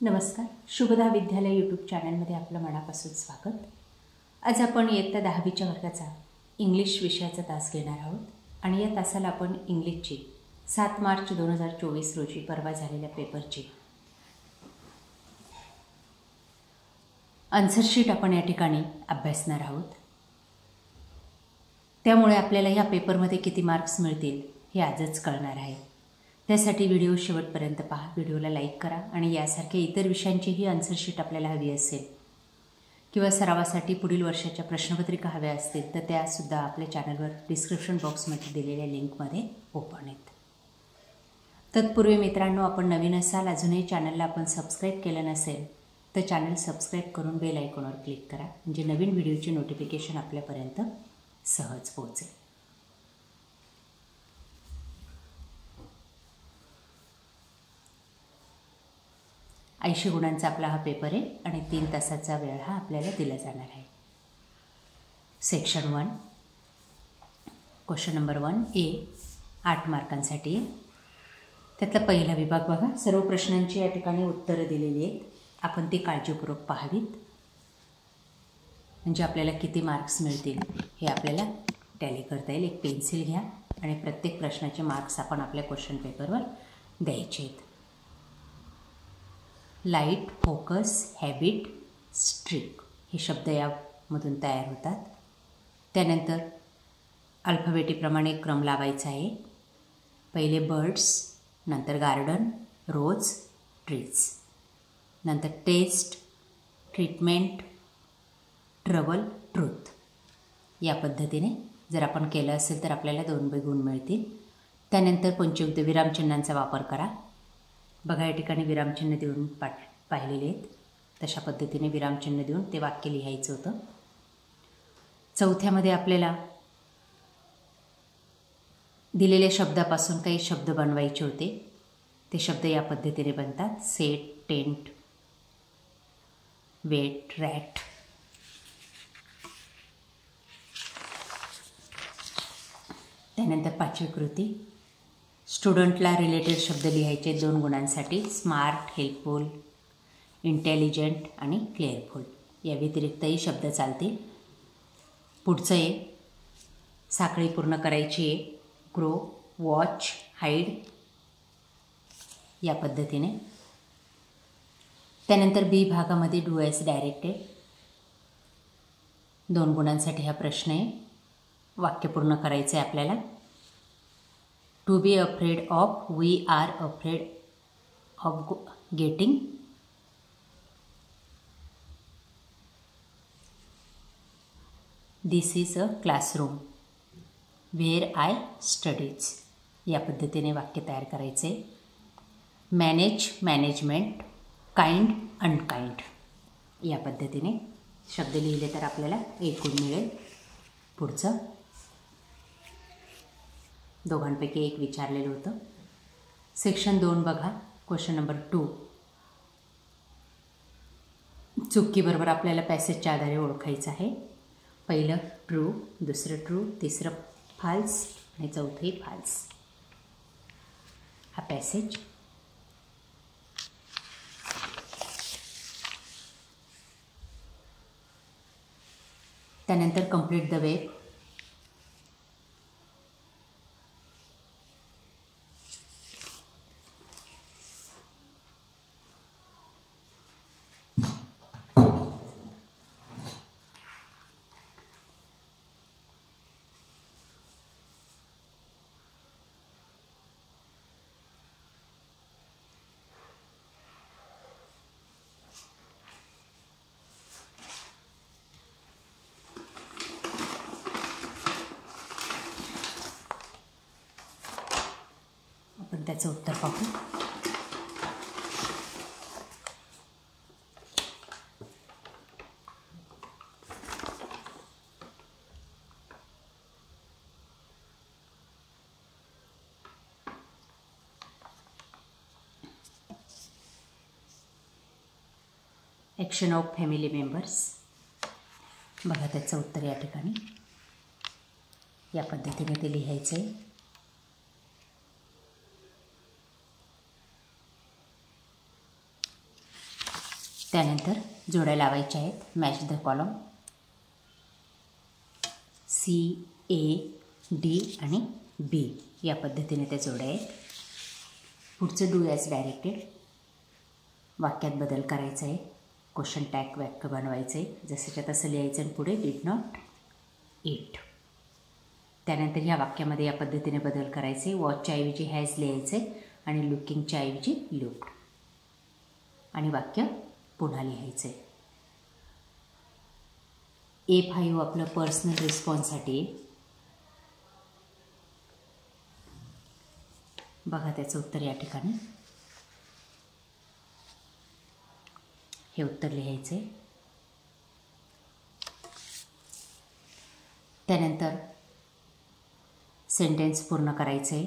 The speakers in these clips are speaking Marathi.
नमस्कार. शुभदा विद्यालय यूट्यूब चॅनलमध्ये आपलं मनापासून स्वागत. आज आपण इयत्ता 10वीच्या वर्गाचा इंग्लिश विषयाचा तास घेणार आहोत आणि या तासाला आपण इंग्लिशची 7 मार्च 2024 रोजी परवा झालेल्या पेपरची आन्सरशीट आपण या ठिकाणी अभ्यासणार आहोत. त्यामुळे आपल्याला या पेपरमध्ये किती मार्क्स मिळतील हे आजच कळणार आहे. त्यासाठी व्हिडिओ शेवटपर्यंत पहा, व्हिडिओला लाईक करा आणि यासारख्या इतर विषयांचीही आन्सरशीट आपल्याला हवी असेल किंवा सरावासाठी पुढील वर्षाच्या प्रश्नपत्रिका हव्या असतील तर त्यासुद्धा आपल्या चॅनलवर डिस्क्रिप्शन बॉक्समध्ये दिलेल्या लिंकमध्ये ओपन आहेत. तत्पूर्वी मित्रांनो, आपण नवीन असाल, अजूनही चॅनलला आपण सबस्क्राईब केलं नसेल तर चॅनल सबस्क्राईब करून बेल आयकॉनवर क्लिक करा, म्हणजे नवीन व्हिडिओची नोटिफिकेशन आपल्यापर्यंत सहज पोहोचेल. 80 गुणांचा आपला हा पेपर आहे आणि 3 तासाचा वेळ हा आपल्याला दिला जाणार आहे. सेक्शन 1 क्वेश्चन नंबर 1 ए 8 मार्कांसाठी. त्यातला पहिला विभाग बघा. सर्व प्रश्नांची या ठिकाणी उत्तरं दिलेली आहेत. आपण ती काळजीपूर्वक पाहावीत, म्हणजे आपल्याला किती मार्क्स मिळतील हे आपल्याला टॅली करता येईल. एक पेन्सिल घ्या आणि प्रत्येक प्रश्नाचे मार्क्स आपण आपल्या क्वेश्चन पेपरवर द्यायचे आहेत. लाईट, फोकस, हॅबिट, स्ट्रिक हे शब्द यामधून तयार होतात. त्यानंतर अल्फाबेटीप्रमाणे क्रम लावायचा आहे. पहिले बर्ड्स, नंतर गार्डन, रोज, ट्रीज, नंतर टेस्ट, ट्रीटमेंट, ट्रबल, ट्रूथ. या पद्धतीने जर आपण केलं असेल तर आपल्याला 2 गुण मिळतील. त्यानंतर पंचयुक्त विरामचिन्हांचा वापर करा. बघा, या ठिकाणी विरामचिन्ह देऊन पाहिलेले आहेत. तशा पद्धतीने विरामचिन्ह देऊन ते वाक्य लिहायचं होतं. चौथ्यामध्ये आपल्याला दिलेल्या शब्दापासून काही शब्द बनवायचे होते. ते शब्द या पद्धतीने बनतात: सेट, टेंट, वेट, रॅट. त्यानंतर 5वी कृती. स्टुडंटला रिलेटेड शब्द लिहायचे 2 गुणांसाठी: स्मार्ट, हेल्पफुल, इंटेलिजंट आणि क्लिअरफुल. या व्यतिरिक्तही शब्द चालतील. पुढचं आहे साखळी पूर्ण करायची आहे: ग्रो, वॉच, हाईड. या पद्धतीने. त्यानंतर बी भागामध्ये डू ॲज डायरेक्टेड 2 गुणांसाठी हा प्रश्न आहे. वाक्य पूर्ण करायचं आहे आपल्याला. To be afraid of, we are afraid of getting. This is a classroom where I studies. या पद्धतीने वाक्य तयार करायचे. Manage, management, kind, unkind. या पद्धतीने शब्द लिहिले तर आपल्याला 1 गुण मिळेल. पुढचं दोघांपैकी एक विचारलेलं होतं. सेक्शन 2 बघा. Question number 2. चुकीबरोबर आपल्याला पॅसेजच्या आधारे ओळखायचं आहे. पहिलं ट्रू, दुसरं ट्रू, तिसरं फाल्स आणि चौथंही फाल्स. हा पॅसेज. त्यानंतर कंप्लीट द वेब. आपण त्याचं उत्तर पाहू. Action of family members. बघा, त्याचं उत्तर या ठिकाणी या पद्धतीने ते लिहायचं आहे. त्यानंतर जोड्या लावायच्या आहेत. Match the column C, A, D आणि B या पद्धतीने त्या जोड्या आहेत. पुढचं डू ॲज डायरेक्टेड. वाक्यात बदल करायचा आहे. क्वेश्चन टॅग वाक्य बनवायचं आहे. जसंच्या तसं लिहायचं आणि पुढे डिड नॉट इट. त्यानंतर ह्या वाक्यामध्ये या पद्धतीने बदल करायचे. वॉचच्या ऐवजी हॅज लिहायचे आणि लुकिंगच्या ऐवजी लुक्ड आणि वाक्य पुन्हा लिहायचं आहे. A5 आपलं पर्सनल रिस्पॉन्ससाठी. बघा त्याचं उत्तर या ठिकाणी. हे उत्तर लिहायचे. त्यानंतर सेंटेन्स पूर्ण करायचे.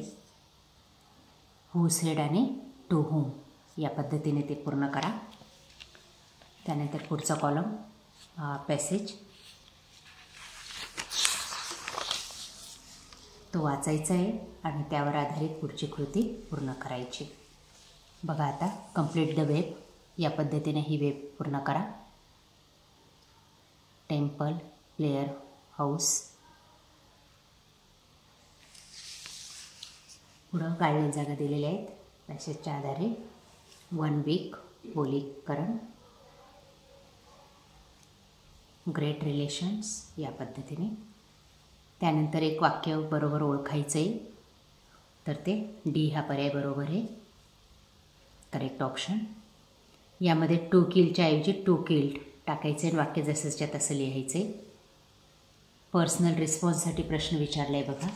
हू सेड आणि टू हुम या पद्धतीने ते पूर्ण करा. त्यानंतर पुढचा कॉलम पॅसेज तो वाचायचा आहे आणि त्यावर आधारित पुढची कृती पूर्ण करायची. बघा आता कंप्लीट द वेब या पद्धतीने ही वेब पूर्ण करा. Temple, player house. पुढं गाळलेल्या जागा दिलेल्या आहेत. पॅसेजच्या आधारे 1 वीक, बोलीकरण, ग्रेट रिलेशन्स या पद्धतीने. त्यानंतर एक वाक्य बरोबर ओळखायचं आहे. तर ते डी हा पर्याय बरोबर आहे, करेक्ट ऑप्शन. यामध्ये टू किलच्या ऐवजी टू किल्ड टाकायचे आणि वाक्य जसंच्या तसं लिहायचे. पर्सनल रिस्पॉन्ससाठी प्रश्न विचारला आहे बघा.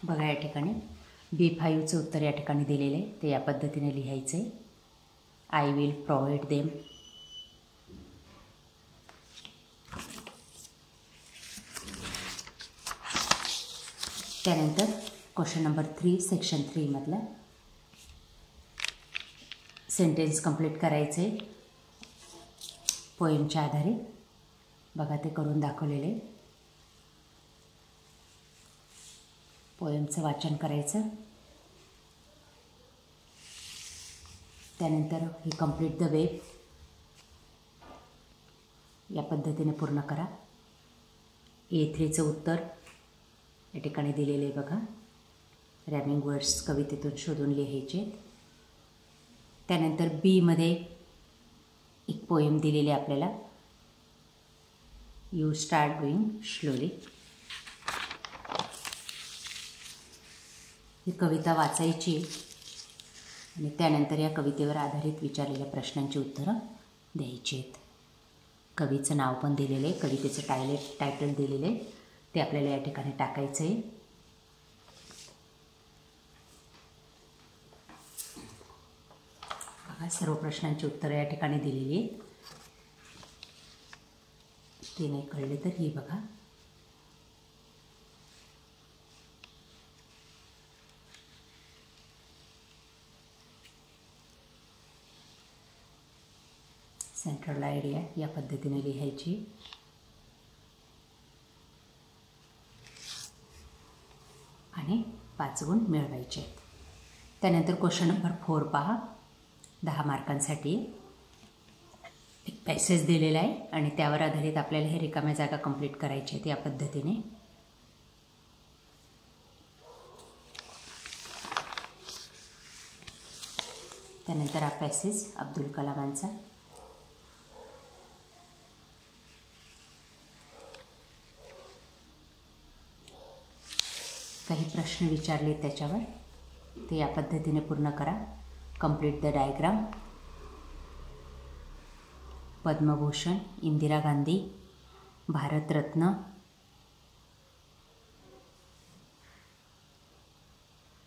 बघा या ठिकाणी B5चं उत्तर या ठिकाणी दिलेलं आहे. ते या पद्धतीने लिहायचं आहे. I will provide them. त्यानंतर क्वेश्चन नंबर 3 सेक्शन 3 मधला सेंटेन्स कंप्लीट करायचं आहे पोएमच्या आधारे. बघा ते करून दाखवलेले आहे. पोएमचं वाचन करायचं. त्यानंतर ही कंप्लीट द वेब या पद्धतीने पूर्ण करा. A3चं उत्तर या ठिकाणी दिलेले आहे बघा. रॅमिंग वर्ड्स कवितेतून शोधून लिहायचे. त्यानंतर Bमध्ये एक पोएम दिलेली आहे आपल्याला. You start doing slowly. ही कविता वाचायची आणि त्यानंतर या कवितेवर आधारित विचारलेल्या प्रश्नांची उत्तरं द्यायची आहेत. कवीचं नाव पण दिलेलं आहे, कवितेचं टायटल दिलेलं आहे, ते आपल्याला या ठिकाणी टाकायचं आहे. बघा सर्व प्रश्नांची उत्तरं या ठिकाणी दिलेली आहेत. ते नाही कळले तर ही बघा. सेंट्रल आयडिया या पद्धतीने लिहायची. आणि 5 गुण मिळवायचे आहेत. त्यानंतर क्वेश्चन नंबर 4 पहा. 10 मार्कांसाठी एक पॅसेज दिलेला आहे आणि त्यावर आधारित आपल्याला हे रिकाम्या जागा कंप्लीट करायच्या आहेत या पद्धतीने. त्यानंतर हा पॅसेज अब्दुल कलामांचा. काही प्रश्न विचारले त्याच्यावर ते या पद्धतीने पूर्ण करा. Complete the diagram. Padma Bhushan, Indira Gandhi, Bharat Ratna,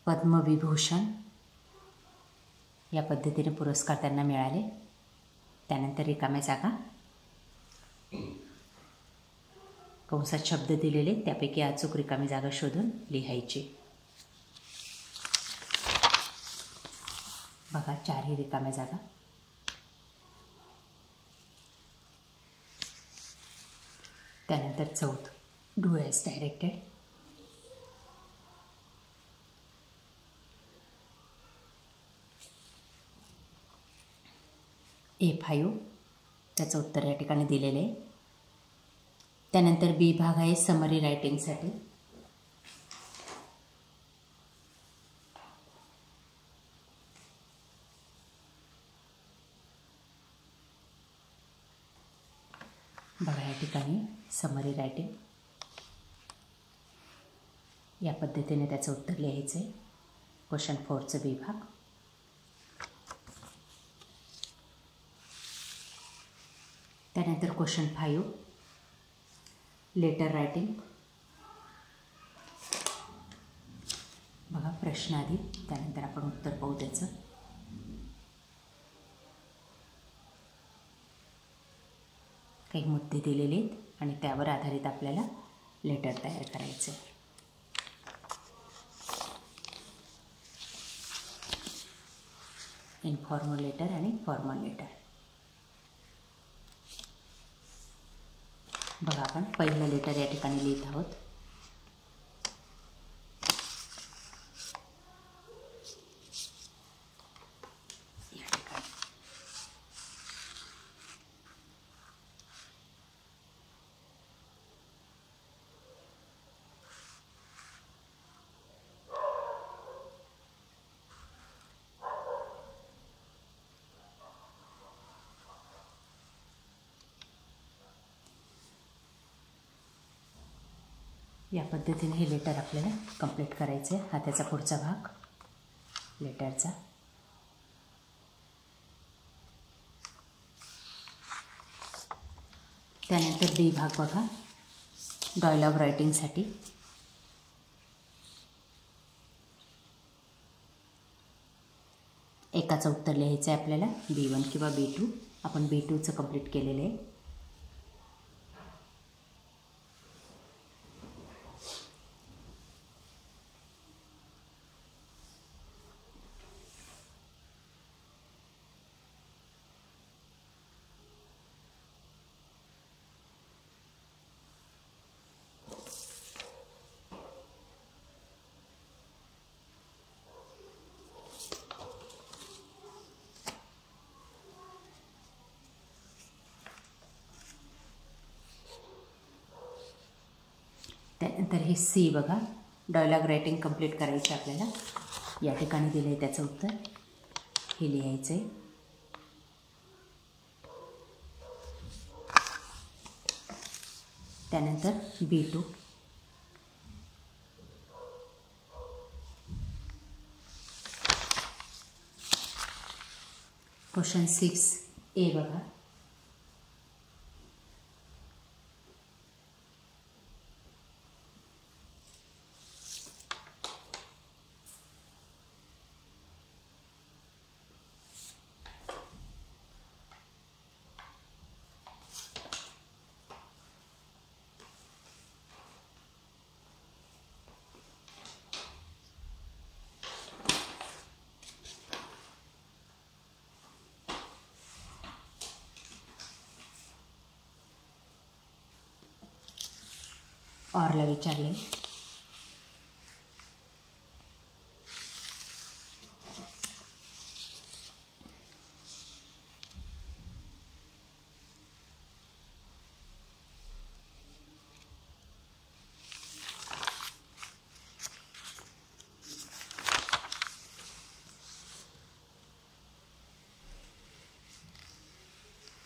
Padma Vibhushan या पद्धतीने पुरस्कार त्यांना मिळाले. त्यानंतर रिकाम्या जागा कंसात शब्द दिलेले त्यापैकी अचूक रिकामी जागा शोधून लिहायची. बघा 4ही रिकाम्या जागा. त्यानंतर चौथं डू ॲज डायरेक्टेड. A5 त्याचं उत्तर या ठिकाणी दिलेलं आहे. त्यानंतर बी भाग आहे समरी रायटिंगसाठी. बघा या ठिकाणी समरी रायटिंग या पद्धतीने त्याचं उत्तर लिहायचं आहे. क्वेश्चन 4चं बी भाग. त्यानंतर क्वेश्चन 5 लेटर रायटिंग. बघा प्रश्न आधी, त्यानंतर आपण उत्तर पाहू त्याचं. काही मुद्दे दिलेले आहेत आणि त्यावर आधारित आपल्याला लेटर तयार करायचं आहे. इनफॉर्मल लेटर आणि फॉर्मल लेटर. बघा आपण पहिलं लेटर या ठिकाणी लिहित आहोत. या पद्धतीने हे लेटर आपल्याला कंप्लीट करायचं आहे. हा त्याचा पुढचा भाग लेटरचा. त्यानंतर बी भाग बघा डायलॉग रायटिंगसाठी. एकाचं उत्तर लिहायचं आहे आपल्याला, B1 किंवा B2. आपण B2चं कंप्लीट केलेलं आहे. त्यानंतर हे सी बघा डायलॉग रायटिंग कंप्लीट करायचं आपल्याला. या ठिकाणी दिलं आहे त्याचं उत्तर, हे लिहायचं आहे. त्यानंतर B2. क्वेश्चन 6A बघा. ऑरला विचारले.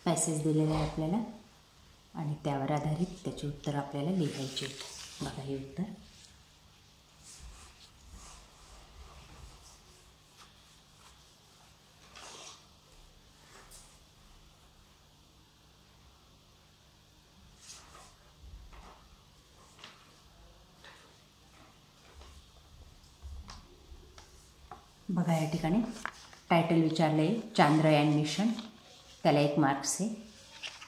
पॅसेज दिलेला आहे आपल्याला आणि त्यावर आधारित त्याची उत्तर आपल्याला लिहायची आहेत. बघा हे उत्तर. बघा या ठिकाणी टायटल विचारलं आहे चांद्रयान मिशन, त्याला 1 मार्क्स आहे.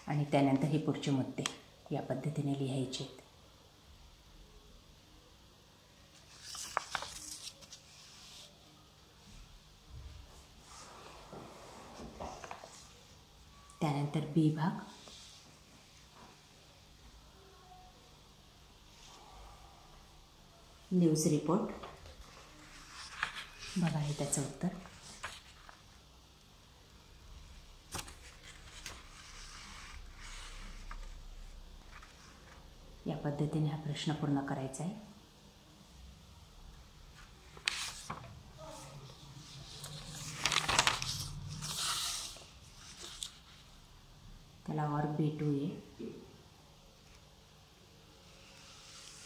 आणि त्यानंतर हे पुढचे मुद्दे या पद्धतीने लिहायचे आहेत. त्यानंतर बी भाग, न्यूज रिपोर्ट. बघा हे त्याचं उत्तर. या पद्धतीने हा प्रश्न पूर्ण करायचा आहे. त्याला वर्ग B2 आहे.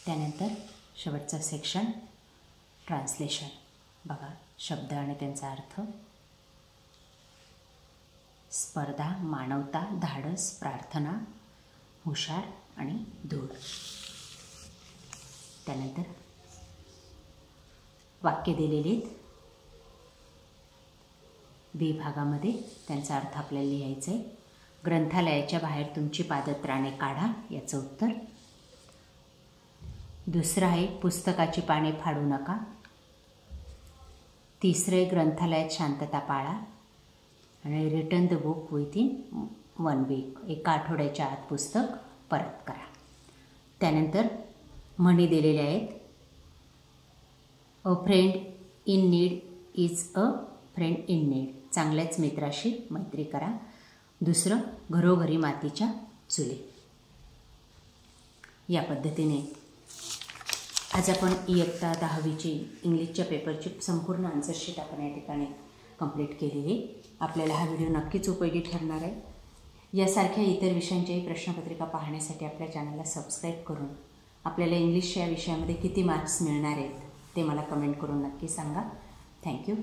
त्यानंतर शेवटचा सेक्शन ट्रान्सलेशन. बघा शब्द आणि त्यांचा अर्थ. स्पर्धा, मानवता, धाडस, प्रार्थना, हुशार आणि धूळ. त्यानंतर वाक्य दिलेले आहेत बी भागामध्ये, त्यांचा अर्थ आपल्याला लिहायचा आहे. ग्रंथालयाच्या बाहेर तुमची पादत्राणे काढा, याचं उत्तर. दुसरं आहे पुस्तकाची पाने फाडू नका. तिसरे ग्रंथालयात शांतता पाळा. आणि return the book within 1 week, एका आठवड्याच्या आत पुस्तक परत करा. त्यानंतर म्हणी दिलेल्या आहेत. अ friend in need is a friend in need, चांगल्याच मित्राशी मैत्री करा. दुसरं घरोघरी मातीच्या चुली. या पद्धतीने आज आपण इयत्ता 10वीची इंग्लिशच्या पेपरची संपूर्ण आन्सरशीट आपण या ठिकाणी कंप्लीट केलेली. आपल्याला हा व्हिडिओ नक्कीच उपयोगी ठरणार आहे. यासारख्या इतर विषयांच्याही प्रश्नपत्रिका पाहण्यासाठी आपल्या चॅनलला सबस्क्राईब करून आपल्याला इंग्लिशच्या या विषयामध्ये किती मार्क्स मिळणार आहेत ते मला कमेंट करून नक्की सांगा. थँक्यू.